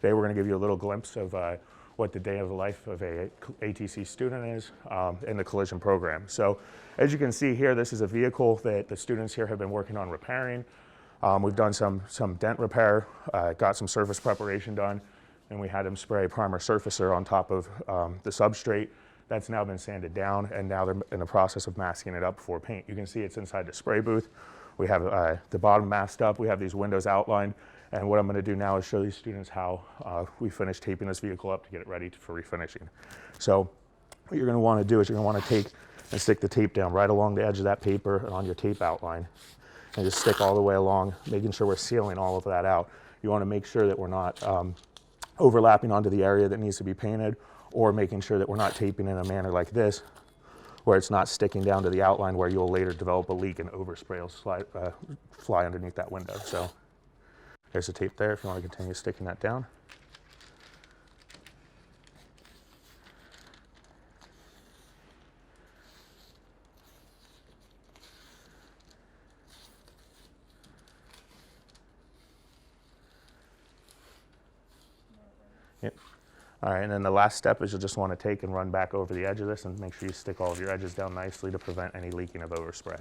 Today we're going to give you a little glimpse of what the day of the life of a ATC student is in the collision program. So as you can see here, this is a vehicle that the students here have been working on repairing. We've done some dent repair, got some surface preparation done, and we had them spray primer surfacer on top of the substrate. That's now been sanded down, and now they're in the process of masking it up for paint. You can see it's inside the spray booth. We have the bottom masked up. We have these windows outlined, and what I'm going to do now is show these students how we finish taping this vehicle up to get it ready for refinishing. So what you're going to want to do is you're going to want to take and stick the tape down right along the edge of that paper and on your tape outline, and just stick all the way along, making sure we're sealing all of that out. You want to make sure that we're not overlapping onto the area that needs to be painted, or making sure that we're not taping in a manner like this, where it's not sticking down to the outline where you'll later develop a leak and overspray will fly underneath that window. So there's the tape there if you want to continue sticking that down. Yep. All right, and then the last step is you'll just want to take and run back over the edge of this and make sure you stick all of your edges down nicely to prevent any leaking of overspray.